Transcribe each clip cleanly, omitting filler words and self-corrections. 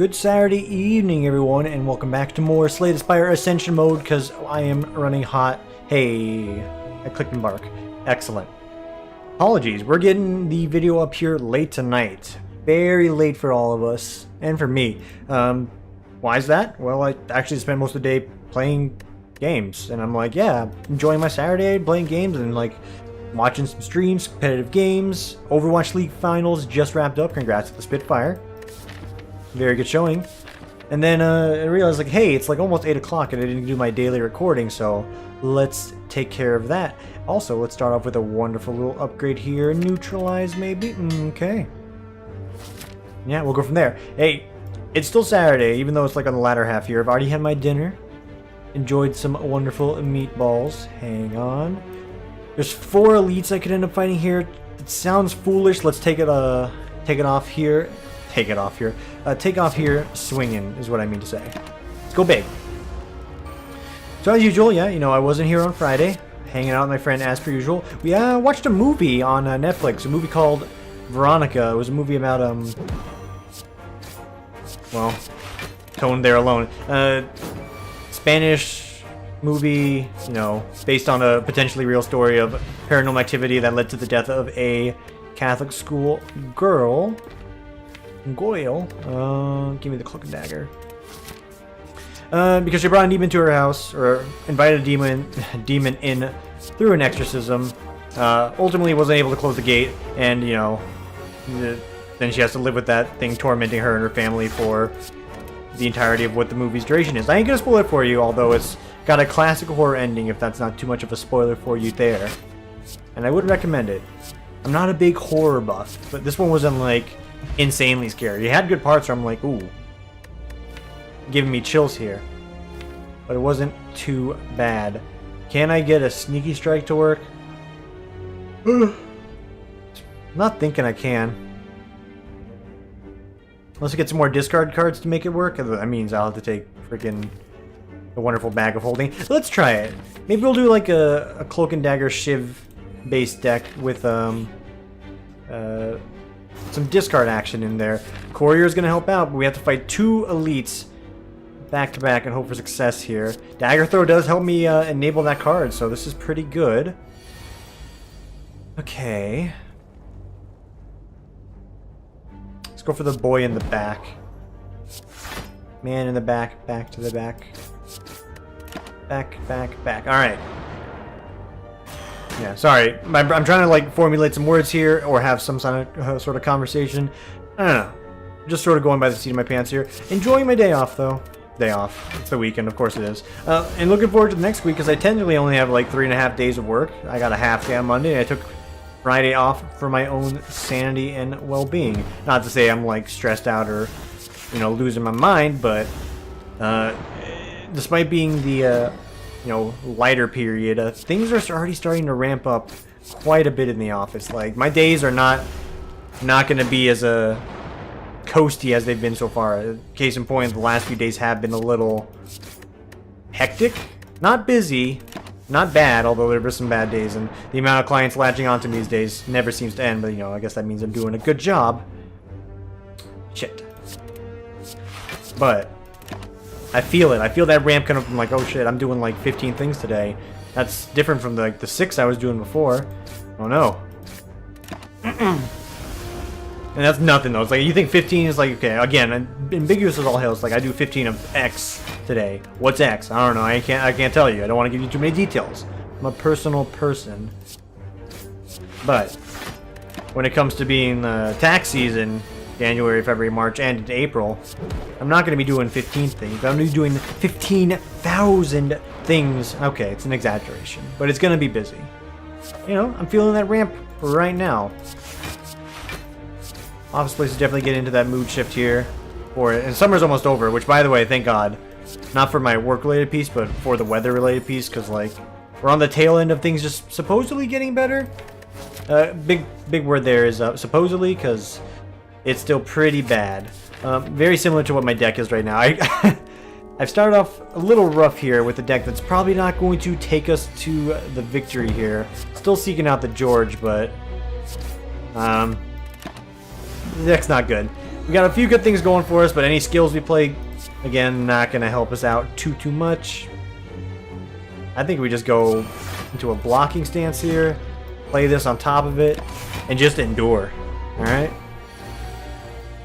Good Saturday evening, everyone, and welcome back to more Slay the Spire Ascension mode, because I am running hot. Hey, I clicked embark. Excellent. Apologies, we're getting the video up here late tonight. Very late for all of us, and for me. Why is that? Well, I actually spent most of the day playing games, and I'm like, yeah, enjoying my Saturday, playing games, and like, watching some streams, competitive games. Overwatch League Finals just wrapped up. Congrats to the Spitfire. Very good showing. And then I realized, like, hey, it's like almost 8 o'clock and I didn't do my daily recording, so let's take care of that. Also, let's start off with a wonderful little upgrade here. Neutralize, maybe? Okay. Yeah, we'll go from there. Hey, it's still Saturday, even though it's like on the latter half here. I've already had my dinner. Enjoyed some wonderful meatballs. Hang on. There's 4 elites I could end up fighting here. It sounds foolish. Let's take it off here. Take off here swinging is what I mean to say. Let's go big. So as usual, yeah, you know, I wasn't here on Friday, hanging out with my friend as per usual. We watched a movie on Netflix, a movie called Veronica. It was a movie about well, tone there alone. Spanish movie, you know, based on a potentially real story of paranormal activity that led to the death of a Catholic school girl. Goyle, give me the cloak and dagger. Because she brought a demon to her house, or invited a demon in through an exorcism. Ultimately wasn't able to close the gate, and you know, then she has to live with that thing tormenting her and her family for the entirety of what the movie's duration is. I ain't gonna spoil it for you, although it's got a classic horror ending, if that's not too much of a spoiler for you there. And I would recommend it. I'm not a big horror buff, but this one wasn't like insanely scary. It had good parts where I'm like, ooh, giving me chills here, but it wasn't too bad. Can I get a sneaky strike to work? Not thinking I can. Unless I get some more discard cards to make it work. That means I'll have to take freaking the wonderful bag of holding. Let's try it. Maybe we'll do like a cloak and dagger shiv based deck with some discard action in there. Courier is going to help out, but we have to fight 2 elites back to back and hope for success here. Dagger Throw does help me enable that card, so this is pretty good. Okay. Let's go for the boy in the back. Man in the back, back to the back. Back. Alright. Yeah, sorry. I'm trying to like formulate some words here or have some sort of conversation. I don't know. Just sort of going by the seat of my pants here. Enjoying my day off though. Day off. It's the weekend, of course it is. And looking forward to the next week because I technically only have like 3.5 days of work. I got a half day on Monday and I took Friday off for my own sanity and well-being. Not to say I'm like stressed out or, you know, losing my mind, but despite being the you know, lighter period, things are already starting to ramp up quite a bit in the office. Like, my days are not going to be as coasty as they've been so far. Case in point, the last few days have been a little hectic. Not busy, not bad, although there were some bad days, and the amount of clients latching onto me these days never seems to end, but, you know, I guess that means I'm doing a good job. Shit. But I feel it. I feel that ramp kind of, I'm like, oh shit, I'm doing like 15 things today. That's different from the 6 I was doing before. Oh no. And that's nothing though. It's like, you think 15 is like, okay, again, ambiguous as all hell. It's like, I do 15 of X today. What's X? I don't know. I can't tell you. I don't want to give you too many details. I'm a personal person. But when it comes to being tax season, January, February, March, and April, I'm not going to be doing 15 things, but I'm going to be doing 15,000 things. Okay, it's an exaggeration, but it's going to be busy. You know, I'm feeling that ramp right now. Office places definitely get into that mood shift here for it. And summer's almost over, which, by the way, thank God. Not for my work-related piece, but for the weather-related piece, because, like, we're on the tail end of things just supposedly getting better. Big word there is supposedly, because it's still pretty bad. Very similar to what my deck is right now. I've started off a little rough here with a deck that's probably not going to take us to the victory here. Still seeking out the George, but the deck's not good. We got a few good things going for us, but any skills we play, again, not going to help us out too much. I think we just go into a blocking stance here, play this on top of it, and just endure. Alright?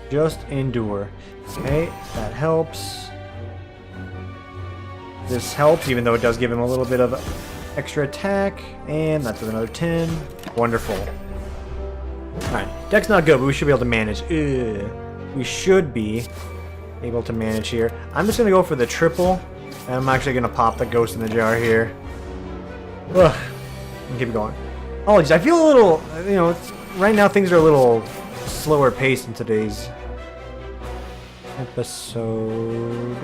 Just endure. Okay, that helps. This helps, even though it does give him a little bit of extra attack. And that's another 10. Wonderful. Alright, deck's not good, but we should be able to manage. We should be able to manage here. I'm just going to go for the triple. And I'm actually going to pop the ghost in the jar here. Ugh. Keep going. Oh, I feel a little, you know, right now things are a little slower paced in today's episode.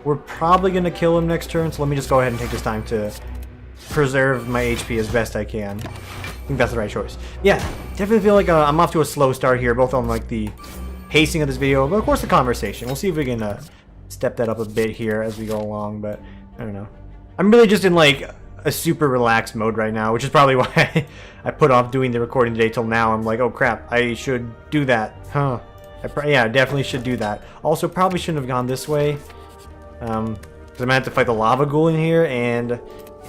We're probably going to kill him next turn, so let me just go ahead and take this time to preserve my HP as best I can. I think that's the right choice. Yeah, definitely feel like I'm off to a slow start here, both on like the pacing of this video, but of course the conversation. We'll see if we can step that up a bit here as we go along, but I don't know. I'm really just in like a super relaxed mode right now, which is probably why I put off doing the recording today till now. I'm like, oh crap, I should do that. Huh. Yeah, I definitely should do that. Also, probably shouldn't have gone this way. Because I'm going to have to fight the lava ghoul in here, and I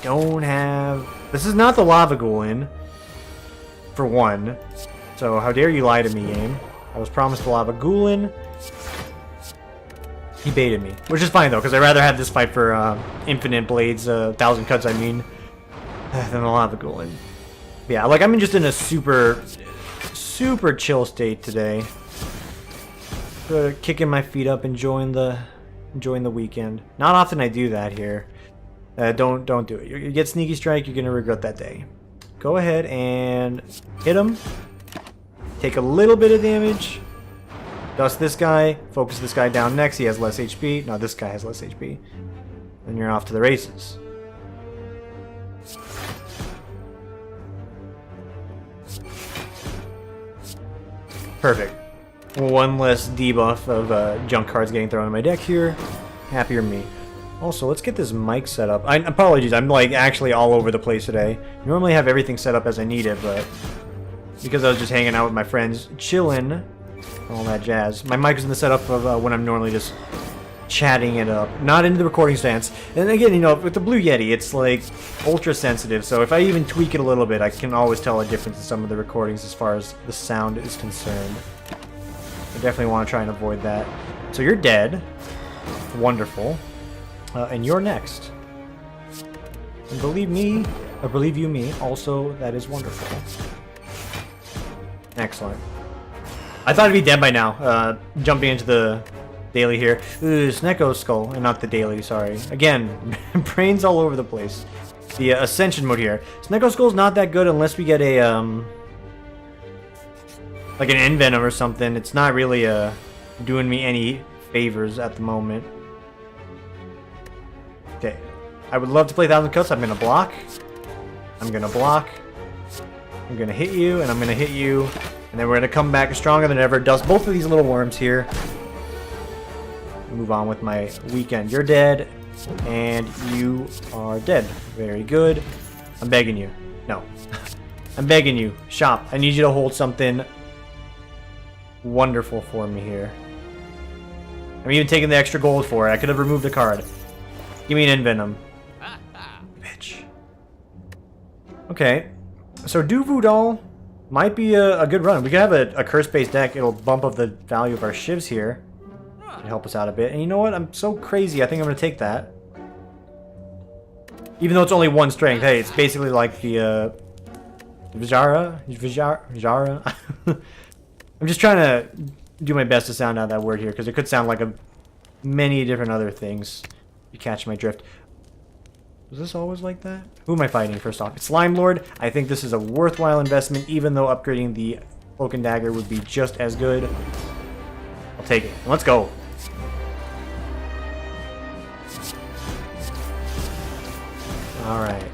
don't have... This is not the lava ghoul in, for one. So how dare you lie to me, game. I was promised the lava ghoul in. He baited me. Which is fine, though, because I'd rather have this fight for infinite blades, 1,000 cuts, I mean, than the lava ghoul in. Yeah, like, I'm just in a super chill state today. Kicking my feet up, enjoying the weekend. Not often I do that here. Don't do it. You get sneaky strike, you're gonna regret that day. Go ahead and hit him. Take a little bit of damage. Dust this guy. Focus this guy down next. He has less HP. No, this guy has less HP. Then you're off to the races. Perfect. One less debuff of junk cards getting thrown in my deck here. Happier me. Also, let's get this mic set up. Apologies, I'm like actually all over the place today. Normally I have everything set up as I need it, but because I was just hanging out with my friends, chilling, all that jazz. My mic is in the setup of when I'm normally just chatting it up, not into the recording stance. And again, you know, with the Blue Yeti, it's like ultra sensitive, so if I even tweak it a little bit, I can always tell a difference in some of the recordings as far as the sound is concerned. I definitely want to try and avoid that. So you're dead. Wonderful. And you're next. And believe me, or believe you me, also that is wonderful. Excellent. I thought I'd be dead by now. Jumping into the daily here. Ooh, Snecko's skull, and not the daily, sorry. Again, brains all over the place. The Ascension mode here. Snecko's skull's not that good unless we get a, like an Envenom or something. It's not really doing me any favors at the moment. Okay. I would love to play 1,000 cuts. I'm going to block. I'm going to block. I'm going to hit you, and I'm going to hit you. And then we're going to come back stronger than ever. Dust both of these little worms here. Move on with my weekend. You're dead. And you are dead. Very good. I'm begging you. No. I'm begging you. Shop. I need you to hold something wonderful for me here. I'm even taking the extra gold for it. I could have removed the card. Give me an Envenom. Bitch. Okay. So Duvu Doll might be a good run. We could have a curse-based deck. It'll bump up the value of our shivs here. It'll help us out a bit. And you know what? I'm so crazy. I think I'm going to take that. Even though it's only one strength. Hey, it's basically like the Vijara. I'm just trying to do my best to sound out that word here, because it could sound like many different other things. You catch my drift. Was this always like that? Who am I fighting first off? It's Slime Lord. I think this is a worthwhile investment, even though upgrading the Cloak and Dagger would be just as good. I'll take it. Let's go. Alright.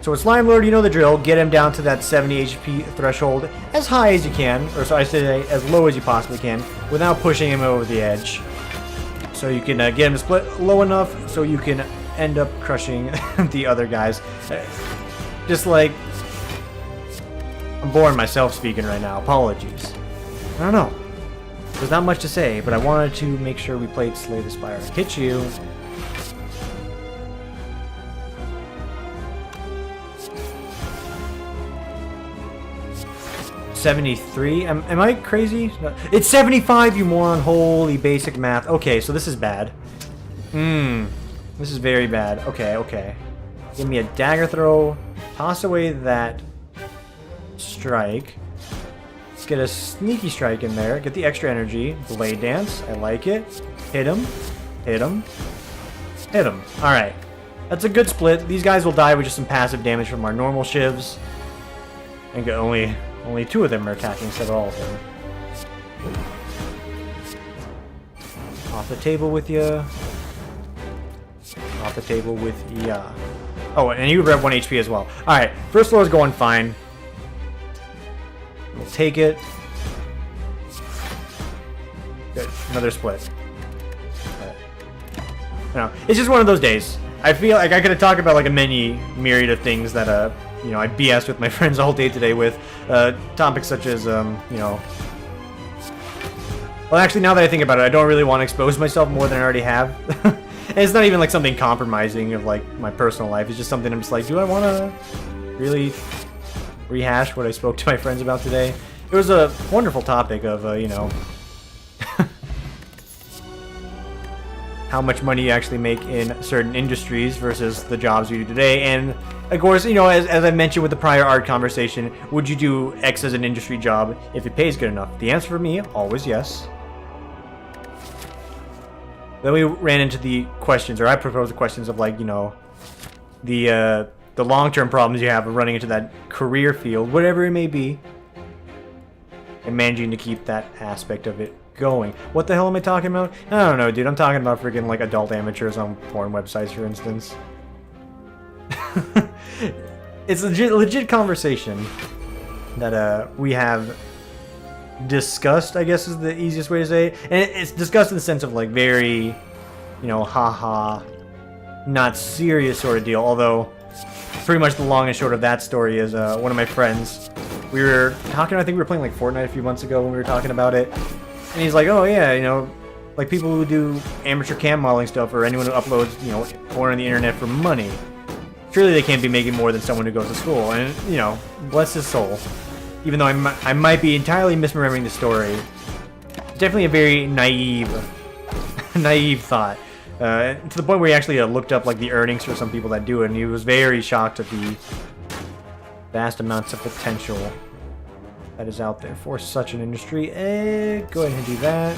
So with Slime Lord, you know the drill. Get him down to that 70 HP threshold as high as you can, or so I say as low as you possibly can, without pushing him over the edge. So you can get him to split low enough so you can end up crushing the other guys. Just like... I'm boring myself speaking right now. Apologies. I don't know. There's not much to say, but I wanted to make sure we played Slay the Spire. Hit you. $73. Am I crazy? No. It's 75, you moron. Holy basic math. Okay, so this is bad. This is very bad. Okay, okay. Give me a dagger throw. Toss away that strike. Let's get a sneaky strike in there. Get the extra energy. Blade dance. I like it. Hit him. Hit him. Hit him. Alright. That's a good split. These guys will die with just some passive damage from our normal shivs. And only 2 of them are attacking instead of all of them. Off the table with ya. Off the table with ya. Oh, and you grab 1 HP as well. Alright, first floor is going fine. We'll take it. Good. Another split. No, it's just one of those days. I feel like I could have talked about like a myriad of things that you know, I BS with my friends all day today with topics such as you know. Well, actually, now that I think about it, I don't really want to expose myself more than I already have. And it's not even like something compromising of like my personal life. It's just something I'm just like, do I want to really rehash what I spoke to my friends about today? It was a wonderful topic of you know, how much money you actually make in certain industries versus the jobs you do today. And of course, you know, as I mentioned with the prior art conversation, would you do X as an industry job if it pays good enough? The answer for me, always yes. Then we ran into the questions, or I proposed the questions of like, you know, the long-term problems you have of running into that career field, whatever it may be, and managing to keep that aspect of it going. What the hell am I talking about? I don't know, dude. I'm talking about freaking like adult amateurs on porn websites, for instance. It's legit conversation that we have discussed, I guess is the easiest way to say it. And it's discussed in the sense of like very, you know, haha, not serious sort of deal. Although pretty much the long and short of that story is one of my friends, we were talking, I think we were playing like Fortnite a few months ago when we were talking about it, and he's like, oh yeah, you know, like people who do amateur cam modeling stuff, or anyone who uploads, you know, porn on the internet for money, surely they can't be making more than someone who goes to school. And you know, bless his soul, even though I might be entirely misremembering the story, definitely a very naive thought, to the point where he actually looked up like the earnings for some people that do it, and he was very shocked at the vast amounts of potential that is out there for such an industry. Go ahead and do that.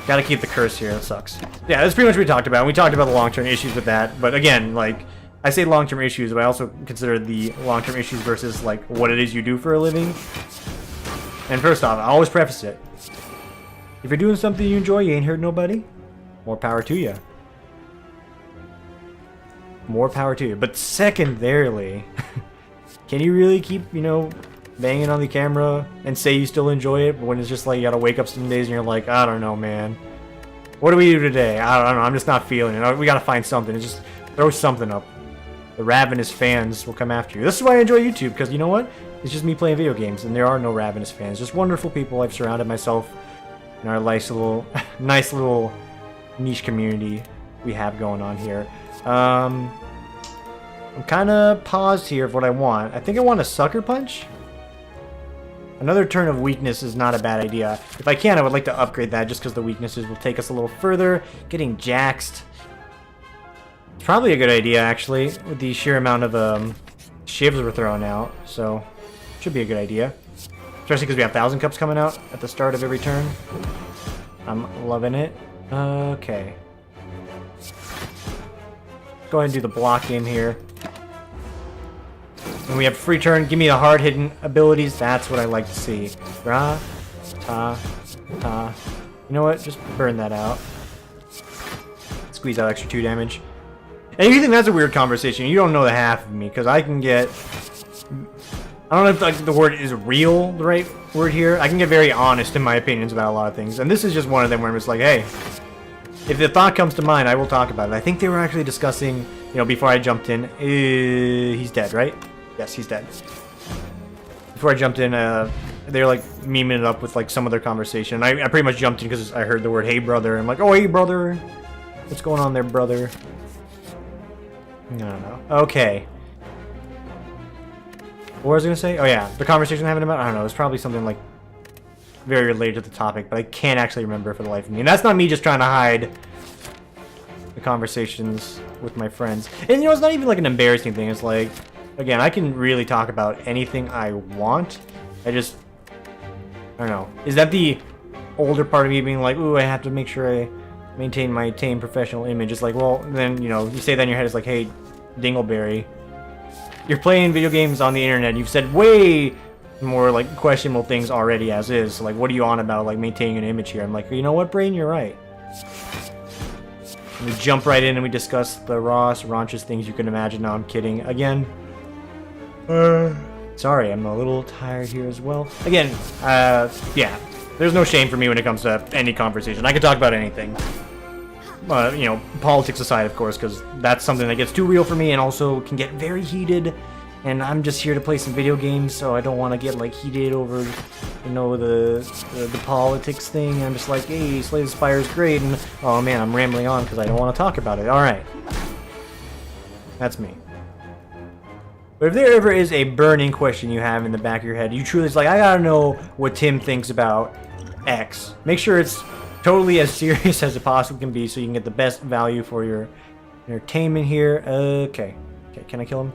Gotta keep the curse here, it sucks. Yeah, that's pretty much what we talked about. We talked about the long-term issues with that, but again, like, I say long-term issues, but I also consider the long-term issues versus like what it is you do for a living. And first off, I always preface it, if you're doing something you enjoy, you ain't hurting nobody, more power to you. More power to you. But secondarily, can you really keep, you know, banging on the camera and say you still enjoy it, but when it's just like you gotta wake up some days and you're like, I don't know, man, what do we do today? I don't know, I'm just not feeling it. We gotta find something. Just throw something up. The ravenous fans will come after you. This is why I enjoy YouTube, because you know what? It's just me playing video games, and there are no ravenous fans. Just wonderful people I've surrounded myself in our nice little niche community we have going on here. I'm kind of paused here of what I want. I think I want a sucker punch. Another turn of weakness is not a bad idea. If I can, I would like to upgrade that just because the weaknesses will take us a little further. Getting jaxed. It's probably a good idea, actually, with the sheer amount of shivs we're throwing out. So, should be a good idea. Especially because we have 1,000 cups coming out at the start of every turn. I'm loving it. Okay. Go ahead and do the block game here. And we have free turn. Give me the hard-hitting abilities. That's what I like to see. Ra, ta, ta. You know what? Just burn that out. Squeeze out extra 2 damage. And if you think that's a weird conversation, you don't know the half of me, because I can get... I don't know if like, the word is real, the right word here. I can get very honest in my opinions about a lot of things. And this is just one of them where I'm just like, hey, if the thought comes to mind, I will talk about it. I think they were actually discussing, you know, before I jumped in, he's dead, right? Yes, he's dead. Before I jumped in, they're like memeing it up with like some of their conversation. I pretty much jumped in because I heard the word "Hey brother." I'm like, "Oh hey brother, what's going on there, brother?" I don't know. Okay. What was I gonna say? Oh yeah, the conversation I'm having about, I don't know, it's probably something like very related to the topic, but I can't actually remember for the life of me. And that's not me just trying to hide the conversations with my friends. And you know, it's not even like an embarrassing thing. It's like, again, I can really talk about anything I want. I don't know. Is that the older part of me being like, ooh, I have to make sure I maintain my tame professional image? It's like, well, then, you know, you say that in your head, it's like, hey, Dingleberry, you're playing video games on the internet. You've said way more like questionable things already as is. So, like, what are you on about, like maintaining an image here? I'm like, you know what, Brain, you're right. And we jump right in and we discuss the raunchous things you can imagine. No, I'm kidding. Again, sorry, I'm a little tired here as well. Again, yeah, there's no shame for me when it comes to any conversation. I can talk about anything. You know, politics aside, of course, because that's something that gets too real for me and also can get very heated. And I'm just here to play some video games, so I don't want to get like heated over, you know, the politics thing. I'm just like, hey, Slay the Spire is great, and oh man, I'm rambling on because I don't want to talk about it. All right, that's me. But if there ever is a burning question you have in the back of your head, you truly it's like, I gotta know what Tim thinks about X. Make sure it's totally as serious as it possibly can be, so you can get the best value for your entertainment here. Okay, can I kill him?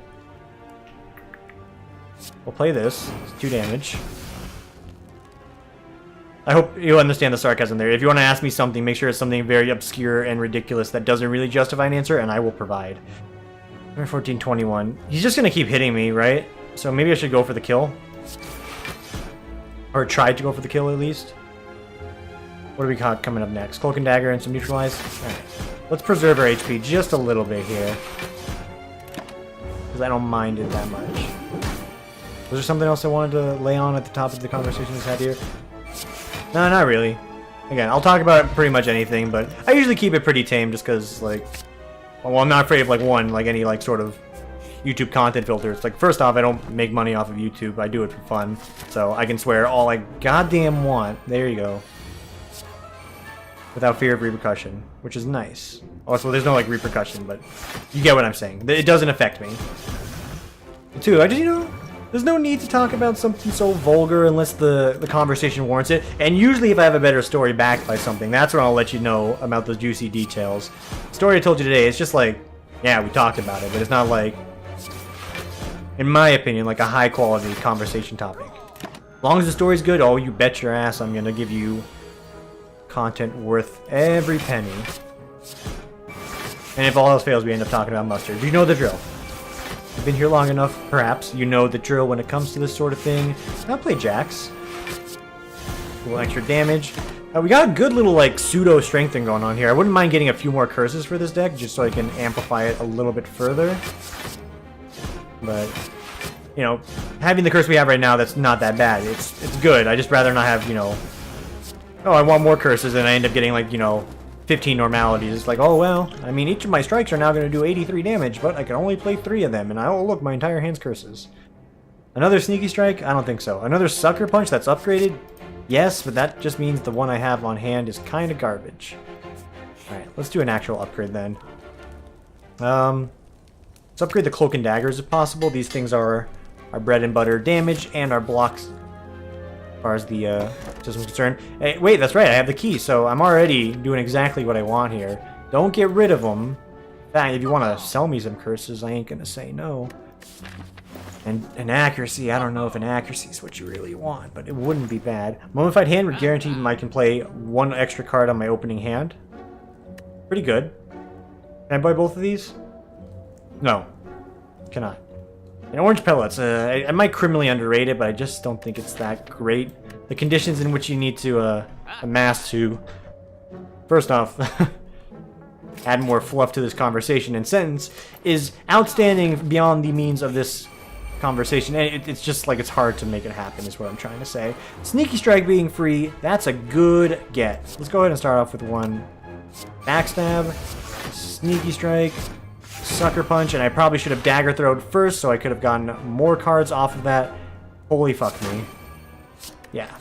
We'll play this. It's 2 damage. I hope you understand the sarcasm there. If you want to ask me something, make sure it's something very obscure and ridiculous that doesn't really justify an answer, and I will provide. 1421. He's just going to keep hitting me, right? So maybe I should go for the kill. Or try to go for the kill, at least. What do we got coming up next? Cloak and Dagger and some Neutralize? Alright. Let's preserve our HP just a little bit here. Because I don't mind it that much. Was there something else I wanted to lay on at the top of the conversation we had here? No, not really. Again, I'll talk about pretty much anything, but I usually keep it pretty tame just because, like, well, I'm not afraid of, like, any, like, sort of YouTube content filter. It's like, first off, I don't make money off of YouTube. I do it for fun. So I can swear all I goddamn want. There you go. Without fear of repercussion, which is nice. Also, there's no, like, repercussion, but you get what I'm saying. It doesn't affect me. Two, I just, you know, there's no need to talk about something so vulgar unless the conversation warrants it. And usually if I have a better story backed by something, that's when I'll let you know about those juicy details. The story I told you today, it's just like, yeah, we talked about it, but it's not like, in my opinion, like a high quality conversation topic. As long as the story's good, oh, you bet your ass I'm gonna give you content worth every penny. And if all else fails, we end up talking about mustard. You know the drill. You've been here long enough, perhaps. You know the drill when it comes to this sort of thing. I'll play Jax. A little extra damage. We got a good little, like, pseudo-strength thing going on here. I wouldn't mind getting a few more curses for this deck, just so I can amplify it a little bit further. But, you know, having the curse we have right now, that's not that bad. It's good. I just rather not have, you know, oh, I want more curses, and I end up getting, like, you know, 15 normalities. It's like, oh, well, I mean, each of my strikes are now going to do 83 damage, but I can only play 3 of them, and oh, look, my entire hand's curses. Another sneaky strike? I don't think so. Another sucker punch that's upgraded? Yes, but that just means the one I have on hand is kind of garbage. Alright, let's do an actual upgrade then. Let's upgrade the Cloak and Daggers if possible. These things are our bread and butter damage and our blocks as far as the system is concerned. Hey, wait, that's right, I have the key, so I'm already doing exactly what I want here. Don't get rid of them. In fact, if you want to sell me some curses, I ain't gonna say no. And an accuracy, I don't know if an accuracy is what you really want, but it wouldn't be bad. Mummified Hand would guarantee I can play 1 extra card on my opening hand. Pretty good. Can I buy both of these? No. Cannot. And Orange Pellets, I might criminally underrate it, but I just don't think it's that great. The conditions in which you need to amass to, first off, add more fluff to this conversation and sentence is outstanding beyond the means of this conversation. And it's just like it's hard to make it happen is what I'm trying to say. Sneaky Strike being free, that's a good get. Let's go ahead and start off with 1 Backstab, Sneaky Strike, Sucker Punch, and I probably should have Dagger Throwed first so I could have gotten more cards off of that. Holy fuck me. Yeah.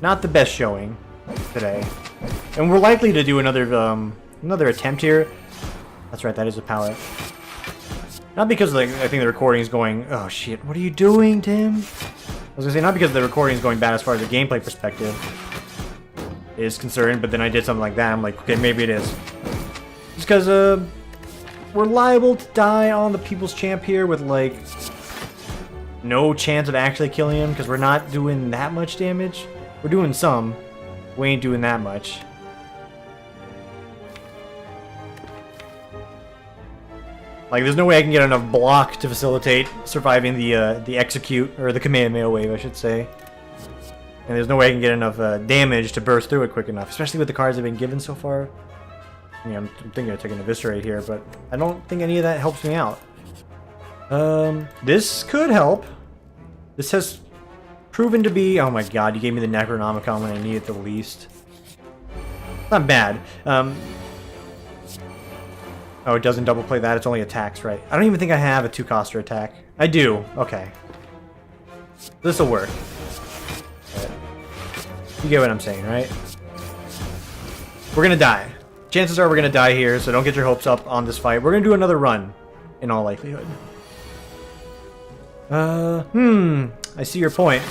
Not the best showing today. And we're likely to do another attempt here. That's right, that is a pallet. Not because like I think the recording is going, oh shit, what are you doing, Tim? I was gonna say not because the recording is going bad as far as the gameplay perspective is concerned, but then I did something like that. I'm like, okay, maybe it is. Just because we're liable to die on the People's Champ here with like no chance of actually killing him because we're not doing that much damage. We're doing some. We ain't doing that much. Like, there's no way I can get enough block to facilitate surviving the execute, or the Kamehameha wave, I should say. And there's no way I can get enough damage to burst through it quick enough, especially with the cards I've been given so far. I mean, I'm thinking of taking Eviscerate here, but I don't think any of that helps me out. This could help. This has proven to be... Oh my god, you gave me the Necronomicon when I need it the least. Not bad. Oh, it doesn't double play that, it's only attacks, right? I don't even think I have a 2-coster attack. I do, okay. This'll work. But you get what I'm saying, right? We're gonna die. Chances are we're gonna die here, so don't get your hopes up on this fight. We're gonna do another run, in all likelihood. I see your point.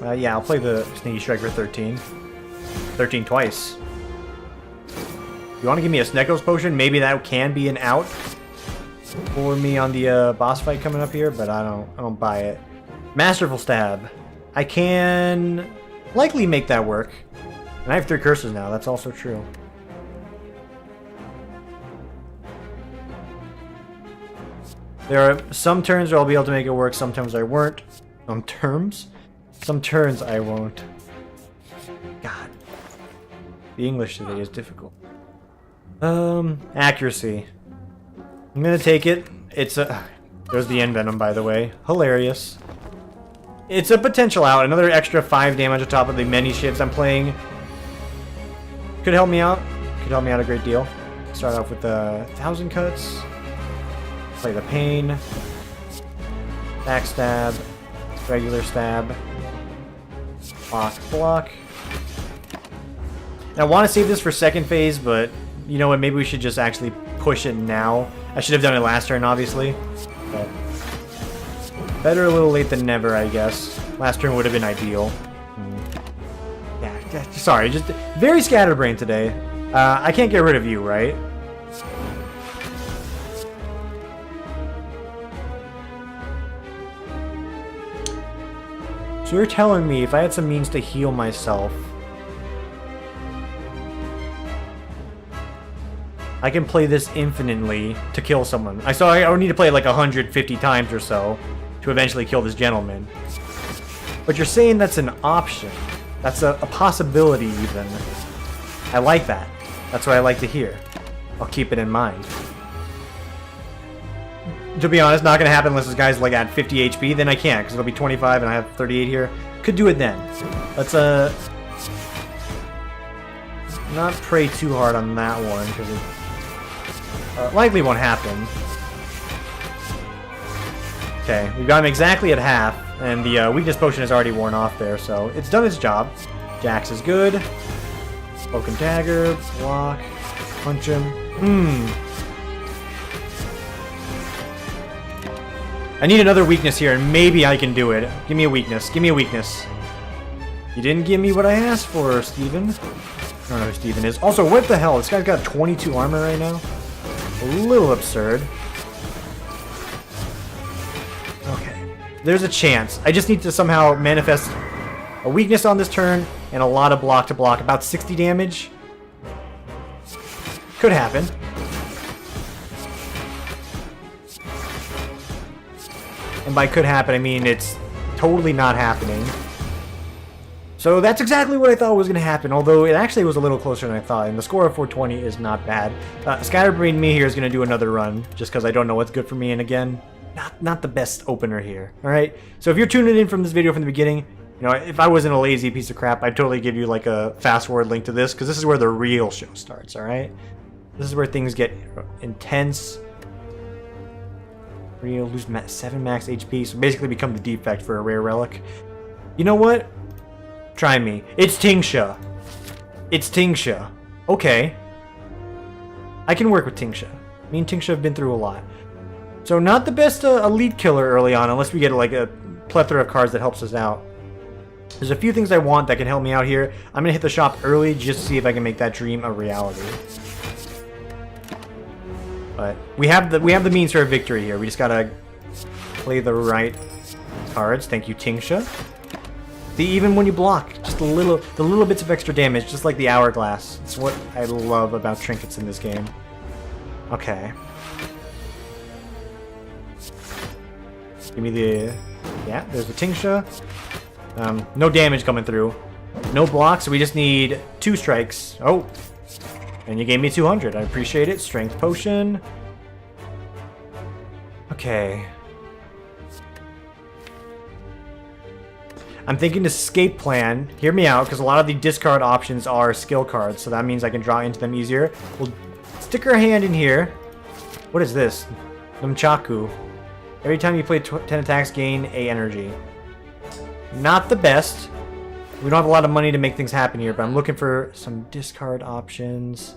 Yeah, I'll play the Sneaky Strike for 13. 13 twice. You want to give me a Snecko's Potion? Maybe that can be an out for me on the boss fight coming up here, but I don't buy it. Masterful Stab. I can likely make that work. And I have 3 curses now, that's also true. There are some turns where I'll be able to make it work, sometimes I won't. Some turns I won't. God. The English today is difficult. Accuracy. I'm gonna take it. It's a... There's the Envenom, by the way. Hilarious. It's a potential out. Another extra 5 damage on top of the many shifts I'm playing. Could help me out. Could help me out a great deal. Start off with the 1,000 cuts. Play the Pain. Backstab. Regular stab. Block, block. I want to save this for second phase, but you know what? Maybe we should just actually push it now. I should have done it last turn, obviously. But better a little late than never, I guess. Last turn would have been ideal. Yeah, sorry, just very scatterbrained today. I can't get rid of you, right? So you're telling me if I had some means to heal myself, I can play this infinitely to kill someone. I would need to play it like 150 times or so to eventually kill this gentleman. But you're saying that's an option. That's a possibility even. I like that. That's what I like to hear. I'll keep it in mind. To be honest, not gonna happen unless this guy's like at 50 HP, then I can't, because it'll be 25 and I have 38 here. Could do it then. Let's not pray too hard on that one, because it likely won't happen. Okay, we've got him exactly at half, and the weakness potion is already worn off there, so it's done its job. Jax is good. Cloak and Dagger, block, punch him. I need another weakness here, and maybe I can do it. Give me a weakness. Give me a weakness. You didn't give me what I asked for, Steven. I don't know who Steven is. Also, what the hell? This guy's got 22 armor right now? A little absurd. Okay. There's a chance. I just need to somehow manifest a weakness on this turn and a lot of block to block. About 60 damage. Could happen. And by could happen, I mean it's totally not happening. So that's exactly what I thought was going to happen, although it actually was a little closer than I thought, and the score of 420 is not bad. Scatterbrain me here is going to do another run, just because I don't know what's good for me, and again, not the best opener here, alright? So if you're tuning in from this video from the beginning, you know, if I wasn't a lazy piece of crap, I'd totally give you like a fast-forward link to this, because this is where the real show starts, alright? This is where things get intense, Where you lose 7 max HP, so basically become the defect for a rare relic. You know what? Try me. It's Tingsha. It's Tingsha. Okay. I can work with Tingsha. Me and Tingsha have been through a lot. So not the best elite killer early on, unless we get like a plethora of cards that helps us out. There's a few things I want that can help me out here. I'm gonna hit the shop early just to see if I can make that dream a reality. But we have the means for a victory here. We just gotta play the right cards. Thank you, Tingsha. See, even when you block, just the little bits of extra damage, just like the hourglass. It's what I love about trinkets in this game. Okay. Give me the... Yeah, there's the Tingsha. No damage coming through. No blocks, so we just need 2 strikes. Oh! And you gave me 200. I appreciate it. Strength potion. Okay. I'm thinking escape plan. Hear me out, because a lot of the discard options are skill cards, so that means I can draw into them easier. We'll stick our hand in here. What is this? Nunchaku. Every time you play 10 attacks, gain A energy. Not the best. We don't have a lot of money to make things happen here, but I'm looking for some discard options.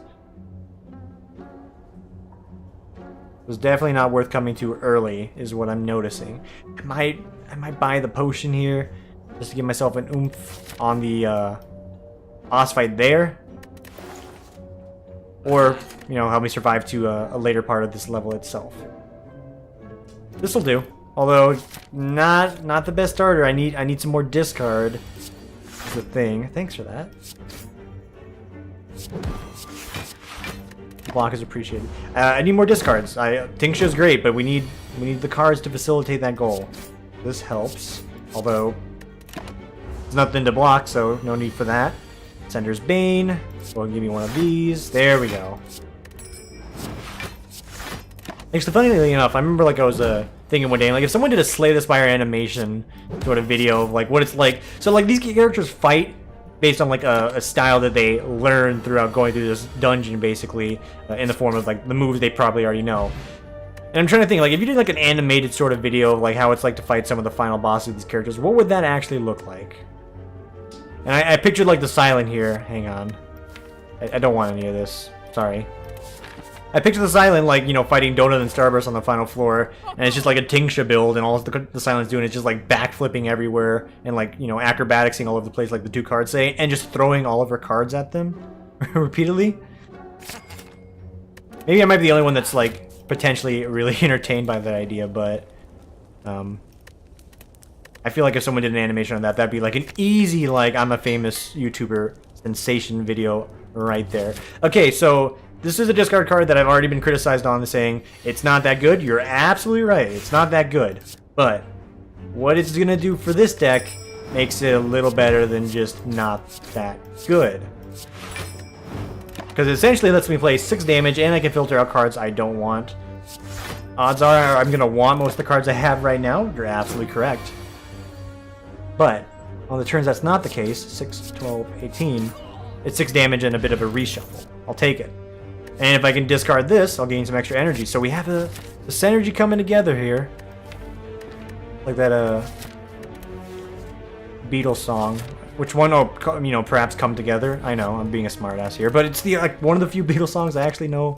It was definitely not worth coming to early, is what I'm noticing. I might buy the potion here, just to give myself an oomph on the boss fight there. Or, you know, help me survive to a later part of this level itself. This'll do. Although, not the best starter. I need some more discard. That's the thing. Thanks for that. Block is appreciated. I need more discards. Tingsha's great, but we need the cards to facilitate that goal. This helps. Although, there's nothing to block, so no need for that. Sender's Bane. Well, give me one of these. There we go. Actually, funnily enough, I remember like I was thinking one day, like if someone did a Slay the Spire animation sort of video of like what it's like. So like these characters fight based on like a style that they learn throughout going through this dungeon, basically, in the form of like the moves they probably already know. And I'm trying to think, like if you did like an animated sort of video of like how it's like to fight some of the final bosses of these characters, what would that actually look like? And I pictured like the Silent here. Hang on. I don't want any of this. Sorry. I picture the Silent, like, you know, fighting Donut and Starburst on the final floor, and it's just like a Tingsha build, and all the Silent's doing is just like backflipping everywhere, and like, you know, acrobaticsing all over the place like the 2 cards say, and just throwing all of her cards at them repeatedly. Maybe I might be the only one that's like potentially really entertained by that idea, but I feel like if someone did an animation on that, that'd be like an easy, like, I'm a famous YouTuber sensation video right there. Okay, so this is a discard card that I've already been criticized on, saying it's not that good. You're absolutely right. It's not that good. But what it's going to do for this deck makes it a little better than just not that good. Because it essentially lets me play 6 damage, and I can filter out cards I don't want. Odds are I'm going to want most of the cards I have right now. You're absolutely correct. But on the turns that's not the case, 6, 12, 18, it's 6 damage and a bit of a reshuffle. I'll take it. And if I can discard this, I'll gain some extra energy. So we have the synergy coming together here. Like that Beatles song. Which one? Oh, you know, perhaps Come Together. I know, I'm being a smartass here. But it's the like one of the few Beatles songs I actually know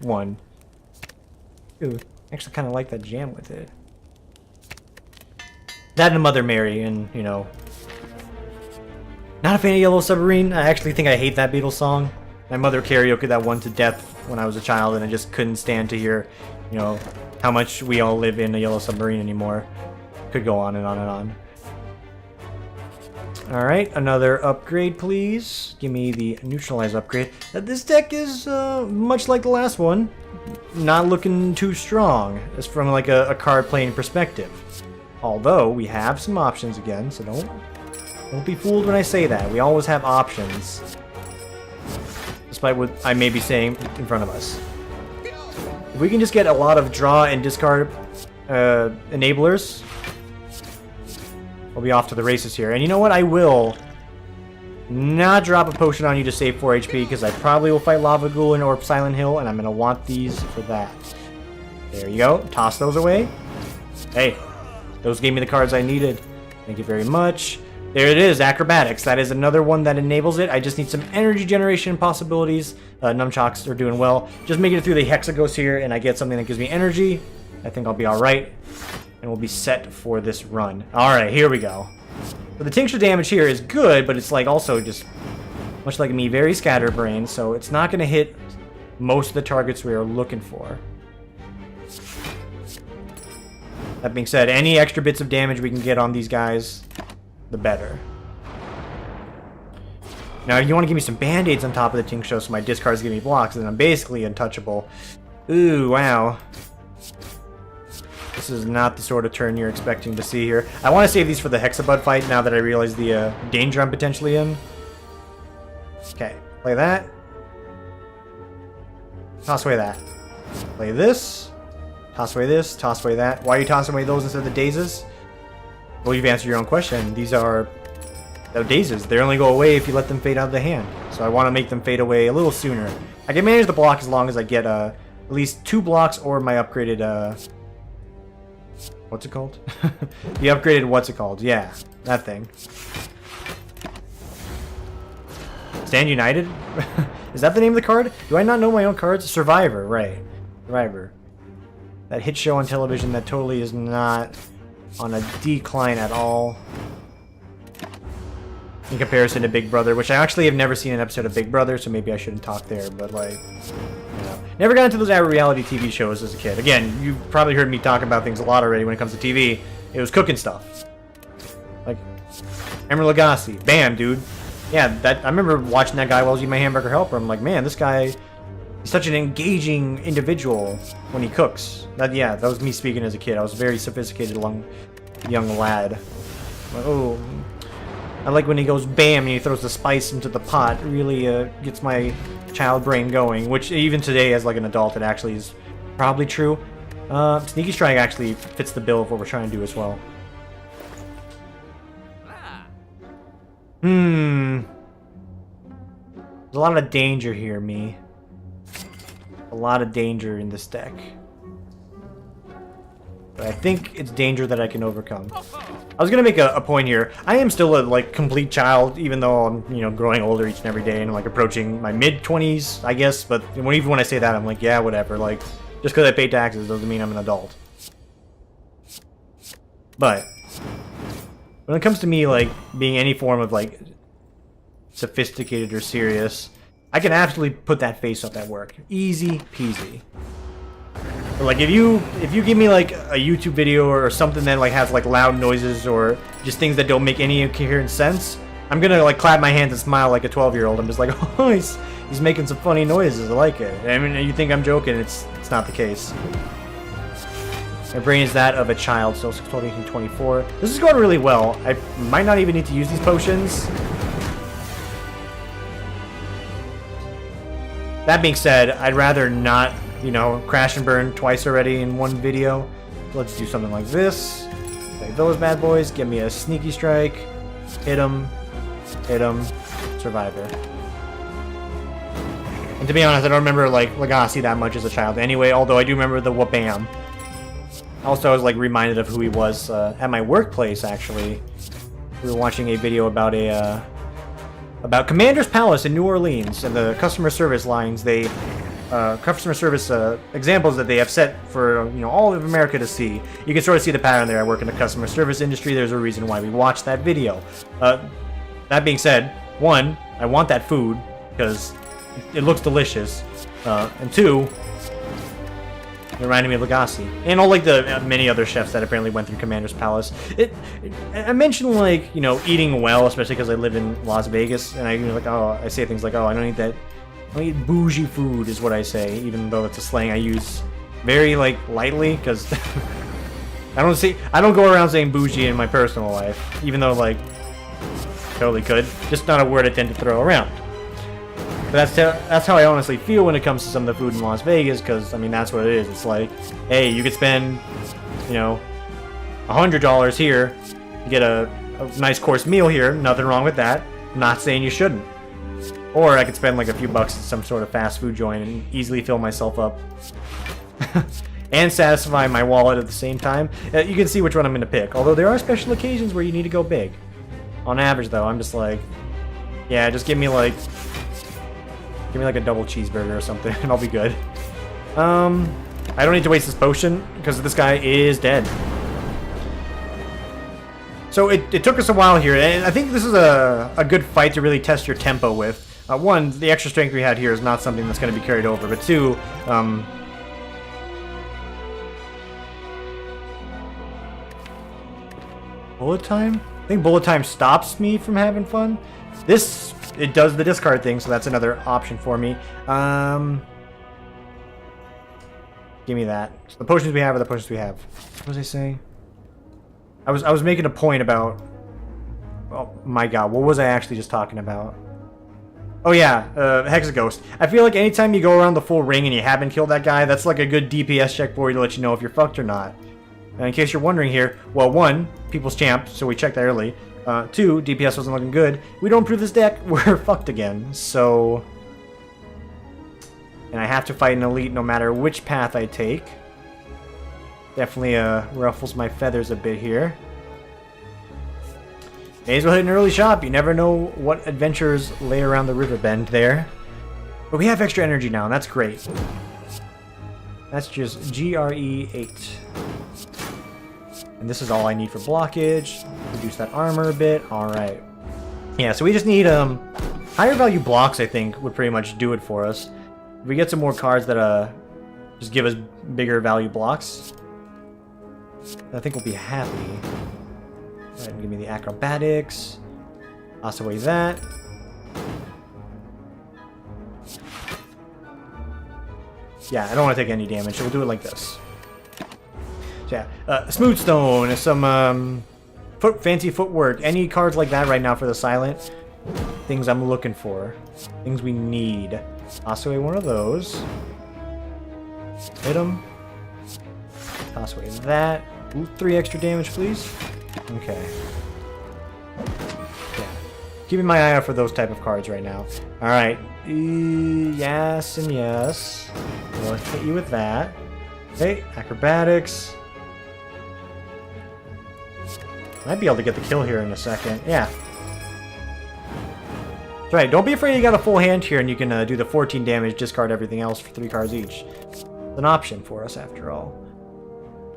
one. Ooh, I actually kind of like that jam with it. That and Mother Mary, and, you know... Not a fan of Yellow Submarine. I actually think I hate that Beatles song. My mother karaoke that one to death when I was a child, and I just couldn't stand to hear, you know, how much we all live in a Yellow Submarine anymore. Could go on and on and on. Alright, another upgrade, please. Give me the Neutralize upgrade. This deck is much like the last one. Not looking too strong, as from like a card playing perspective. Although, we have some options again, so don't be fooled when I say that. We always have options. Despite what I may be saying in front of us. If we can just get a lot of draw and discard enablers, we'll be off to the races here. And you know what? I will not drop a potion on you to save 4 HP, because I probably will fight Lava Ghoul or Silent Hill, and I'm going to want these for that. There you go. Toss those away. Hey, those gave me the cards I needed. Thank you very much. There it is, acrobatics. That is another one that enables it. I just need some energy generation possibilities. Nunchucks are doing well. Just making it through the Hexagos here, and I get something that gives me energy. I think I'll be alright. And we'll be set for this run. Alright, here we go. So the tincture damage here is good, but it's like also just, much like me, very scatterbrained, so it's not going to hit most of the targets we are looking for. That being said, any extra bits of damage we can get on these guys, the better. Now, if you want to give me some band-aids on top of the tincture so my discards give me blocks, then I'm basically untouchable. Ooh, wow. This is not the sort of turn you're expecting to see here. I want to save these for the Hexabud fight now that I realize the danger I'm potentially in. Okay, play that. Toss away that. Play this. Toss away this. Toss away that. Why are you tossing away those instead of the dazes? Well, you've answered your own question. These are dazes. They only go away if you let them fade out of the hand. So I want to make them fade away a little sooner. I can manage the block as long as I get at least 2 blocks or my upgraded... what's it called? The upgraded what's it called? Yeah, that thing. Stand United? Is that the name of the card? Do I not know my own cards? Survivor, right. Survivor. That hit show on television that totally is not on a decline at all in comparison to Big Brother, which I actually have never seen an episode of Big Brother, so maybe I shouldn't talk there, but like, you know. Never got into those reality TV shows as a kid. Again, you've probably heard me talk about things a lot already when it comes to TV. It was cooking stuff. Like, Emeril Lagasse. Bam, dude. Yeah, that I remember watching that guy while I was eating my hamburger helper. I'm like, man, this guy, he's such an engaging individual when he cooks. Yeah, that was me speaking as a kid. I was a very sophisticated young lad. Like, oh, I like when he goes bam and he throws the spice into the pot. It really gets my child brain going, which even today as like an adult it actually is probably true. Sneaky Strike actually fits the bill of what we're trying to do as well. There's a lot of danger here, me. A lot of danger in this deck. But I think it's danger that I can overcome. I was gonna make a point here. I am still a like complete child, even though I'm, you know, growing older each and every day and like approaching my mid-20s, I guess. But even when I say that, I'm like, yeah, whatever. Like, just because I pay taxes doesn't mean I'm an adult. But when it comes to me like being any form of like sophisticated or serious, I can absolutely put that face up at work. Easy peasy. But like if you give me like a YouTube video or something that like has like loud noises or just things that don't make any coherent sense, I'm gonna like clap my hands and smile like a 12-year-old. I'm just like, oh, he's making some funny noises. I like it. I mean, you think I'm joking? It's not the case. My brain is that of a child, so 6, 12, 18, 24. This is going really well. I might not even need to use these potions. That being said, I'd rather not, you know, crash and burn twice already in one video. Let's do something like this. Play those bad boys. Give me a Sneaky Strike. Hit him. Survivor. And to be honest, I don't remember like Lagasse that much as a child anyway, although I do remember the wha-bam. Also, I was like reminded of who he was at my workplace. Actually, we were watching a video about about Commander's Palace in New Orleans and the customer service lines customer service examples that they have set for, you know, all of America to see. You can sort of see the pattern there. I work in the customer service industry. There's a reason why we watched that video. That being said, 1, I want that food because it looks delicious, and 2. It reminded me of Lagasse. And all like the many other chefs that apparently went through Commander's Palace. I mentioned like, you know, eating well, especially because I live in Las Vegas, and I say things like, oh, I don't eat that. I don't eat bougie food is what I say, even though it's a slang I use very like lightly, because I don't go around saying bougie in my personal life, even though like totally could. Just not a word I tend to throw around. But that's how I honestly feel when it comes to some of the food in Las Vegas, because, I mean, that's what it is. It's like, hey, you could spend, you know, $100 here to get a nice course meal here. Nothing wrong with that. I'm not saying you shouldn't. Or I could spend like a few bucks at some sort of fast food joint and easily fill myself up. and satisfy my wallet at the same time. You can see which one I'm going to pick. Although there are special occasions where you need to go big. On average, though, I'm just like, yeah, just give me like a double cheeseburger or something, and I'll be good. I don't need to waste this potion because this guy is dead. So it took us a while here, and I think this is a good fight to really test your tempo with. One, the extra strength we had here is not something that's going to be carried over, but two, bullet time? I think bullet time stops me from having fun. This, it does the discard thing, so that's another option for me. Give me that. So the potions we have are the potions we have. What was I saying? I was making a point about... Oh my god, what was I actually just talking about? Oh yeah, Hexaghost. I feel like anytime you go around the full ring and you haven't killed that guy, that's like a good DPS check for you to let you know if you're fucked or not. And in case you're wondering here, well, one, people's champ, so we checked that early. Two, DPS wasn't looking good. We don't improve this deck, we're fucked again. So... And I have to fight an elite no matter which path I take. Definitely ruffles my feathers a bit here. May as well hit an early shop. You never know what adventures lay around the river bend there. But we have extra energy now, and that's great. That's just GRE 8. And this is all I need for blockage. Reduce that armor a bit. Alright. Yeah, so we just need higher value blocks, I think, would pretty much do it for us. If we get some more cards that just give us bigger value blocks, I think we'll be happy. Go ahead and give me the acrobatics. Toss away that. Yeah, I don't want to take any damage, so we'll do it like this. So yeah, Smooth Stone, some fancy footwork. Any cards like that right now for the silent? Things I'm looking for. Things we need. Toss away one of those. Hit him. Toss away that. Ooh, 3 extra damage, please. Okay. Yeah. Keeping my eye out for those type of cards right now. Alright. Yes and yes. We'll hit you with that. Okay, acrobatics. Might be able to get the kill here in a second. Yeah. That's right. Don't be afraid you got a full hand here and you can do the 14 damage, discard everything else for 3 cards each. It's an option for us after all.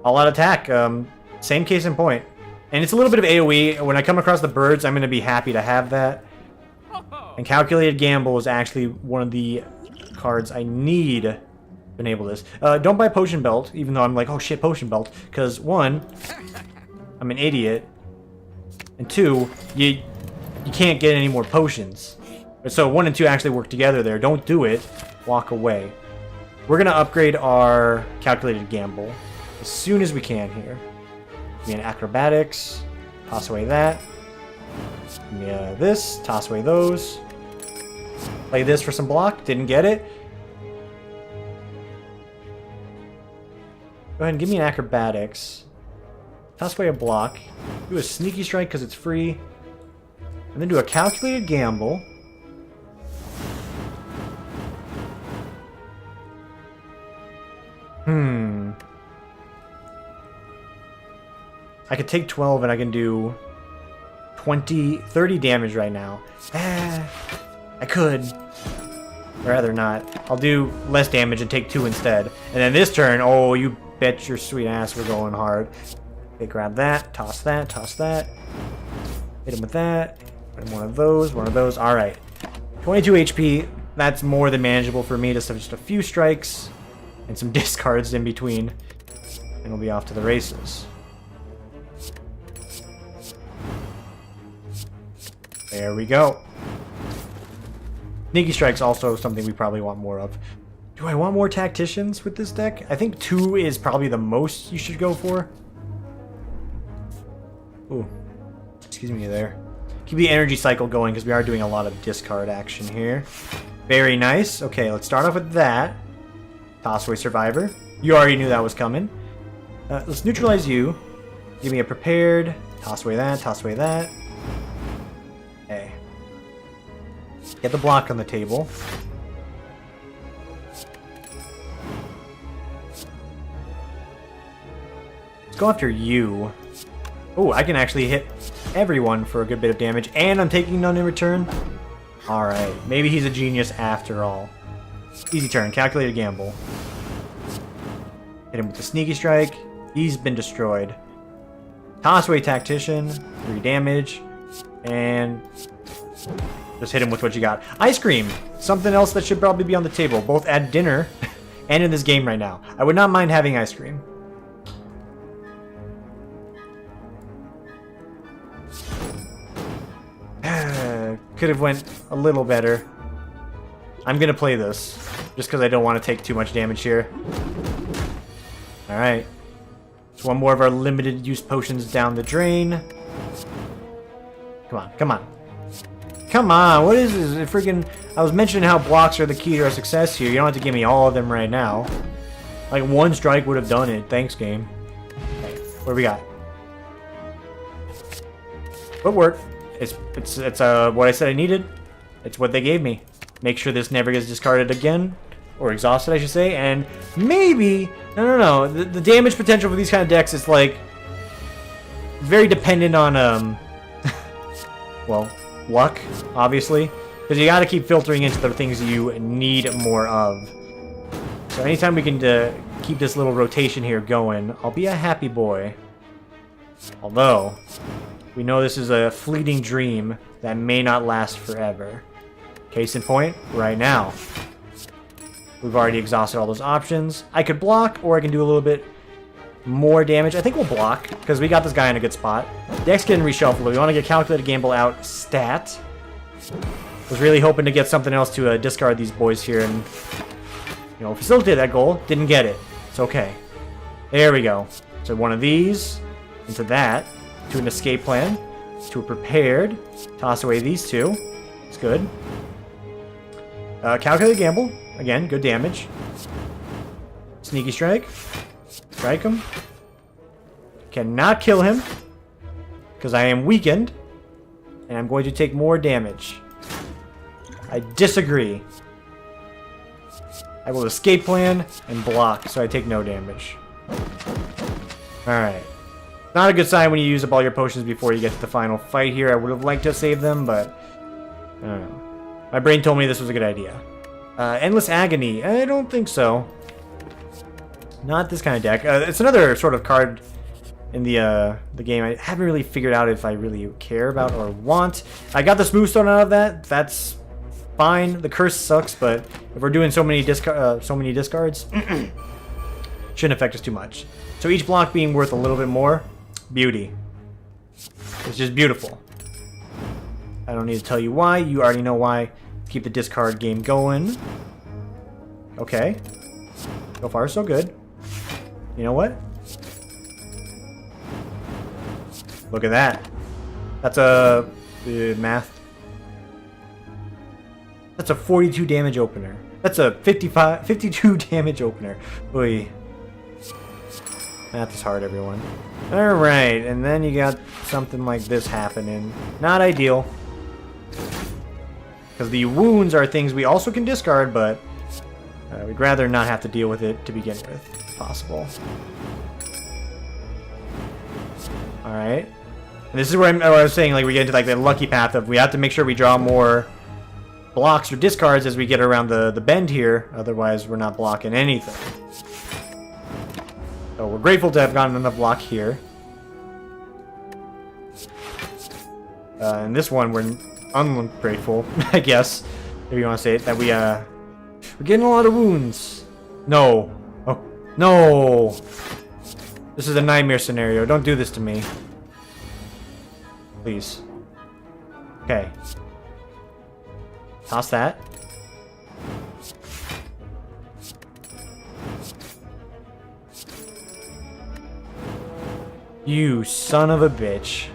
All out attack. Same case in point. And it's a little bit of AoE. When I come across the birds, I'm going to be happy to have that. And Calculated Gamble is actually one of the cards I need to enable this. Don't buy Potion Belt, even though I'm like, oh shit, Potion Belt. Because, one, I'm an idiot. And two, you can't get any more potions. So 1 and 2 actually work together there. Don't do it. Walk away. We're going to upgrade our Calculated Gamble as soon as we can here. Give me an acrobatics. Toss away that. Give me this. Toss away those. Play this for some block. Didn't get it. Go ahead and give me an acrobatics. Toss away a block. Do a sneaky strike because it's free. And then do a calculated gamble. I could take 12 and I can do 30 damage right now. I could. Or rather not. I'll do less damage and take 2 instead. And then this turn, oh, you bet your sweet ass we're going hard. Okay, grab that, toss that, toss that. Hit him with that. And one of those, Alright. 22 HP. That's more than manageable for me. Just a few strikes and some discards in between. And we'll be off to the races. There we go. Sneaky Strike's also something we probably want more of. Do I want more Tacticians with this deck? I think 2 is probably the most you should go for. Ooh. Excuse me there. Keep the energy cycle going because we are doing a lot of discard action here. Very nice. Okay, let's start off with that. Toss away Survivor. You already knew that was coming. Let's neutralize you. Give me a prepared. Toss away that, toss away that. Okay. Get the block on the table. Let's go after you. Oh, I can actually hit everyone for a good bit of damage, and I'm taking none in return. Alright, maybe he's a genius after all. Easy turn, calculated gamble. Hit him with the sneaky strike. He's been destroyed. Toss away tactician, 3 damage, and just hit him with what you got. Ice cream, something else that should probably be on the table, both at dinner and in this game right now. I would not mind having ice cream. Could have went a little better. I'm gonna play this just because I don't want to take too much damage here. Alright. So one more of our limited use potions down the drain. Come on, come on. Come on, what is this? Freaking, I was mentioning how blocks are the key to our success here. You don't have to give me all of them right now. Like, one strike would have done it. Thanks, game. Okay, what do we got? Footwork. It's what I said I needed. It's what they gave me. Make sure this never gets discarded again. Or exhausted, I should say. And maybe... No. The damage potential for these kind of decks is, like... very dependent on, well, luck, obviously. Because you gotta keep filtering into the things you need more of. So anytime we can keep this little rotation here going, I'll be a happy boy. Although... we know this is a fleeting dream that may not last forever. Case in point, right now. We've already exhausted all those options. I could block, or I can do a little bit more damage. I think we'll block, because we got this guy in a good spot. Deck's getting reshuffled. We want to get calculated gamble out stat. Was really hoping to get something else to discard these boys here and, you know, facilitate that goal. Didn't get it. It's okay. There we go. So one of these into that. To an escape plan, to a prepared, toss away these two. It's good. Calculated gamble. Again, good damage. Sneaky strike. Strike him. Cannot kill him. Because I am weakened. And I'm going to take more damage. I disagree. I will escape plan and block so I take no damage. Alright. Not a good sign when you use up all your potions before you get to the final fight here. I would have liked to save them, but I don't know. My brain told me this was a good idea. Endless Agony. I don't think so. Not this kind of deck. It's another sort of card in the game. I haven't really figured out if I really care about or want. I got the Smooth Stone out of that. That's fine. The curse sucks, but if we're doing so many discards, shouldn't affect us too much. So each block being worth a little bit more. Beauty. It's just beautiful. I don't need to tell you why. You already know why. Keep the discard game going. Okay. So far, so good. You know what? Look at that. That's a... math. That's a 42 damage opener. That's a 52 damage opener. Oy. Math is hard, everyone. Alright, and then you got something like this happening. Not ideal. Because the wounds are things we also can discard, but we'd rather not have to deal with it to begin with, if possible. Alright. And this is where I was saying, like, we get into like the lucky path of we have to make sure we draw more blocks or discards as we get around the bend here. Otherwise, we're not blocking anything. So we're grateful to have gotten enough block here. And this one, we're ungrateful, I guess, if you want to say it, that we're getting a lot of wounds. No. Oh, no. This is a nightmare scenario. Don't do this to me. Please. Okay. Toss that. You son of a bitch.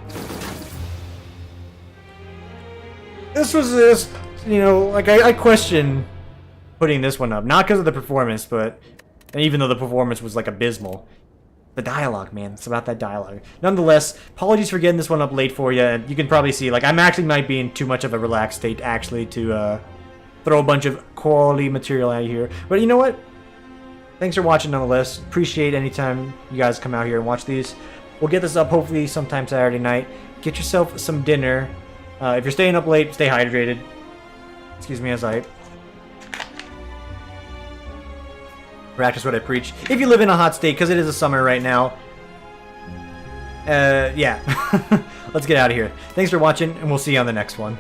This was this, you know, like I question putting this one up. Not because of the performance, but and even though the performance was like abysmal. The dialogue, man. It's about that dialogue. Nonetheless, apologies for getting this one up late for you. And you can probably see, like, I'm actually might be in too much of a relaxed state, actually, to throw a bunch of quality material out of here. But you know what? thanks for watching nonetheless. Appreciate anytime you guys come out here and watch these. We'll get this up hopefully sometime Saturday night. Get yourself some dinner. If you're staying up late, stay hydrated. Excuse me as I practice what I preach. If you live in a hot state, because it is a summer right now. Yeah. Let's get out of here. Thanks for watching, and we'll see you on the next one.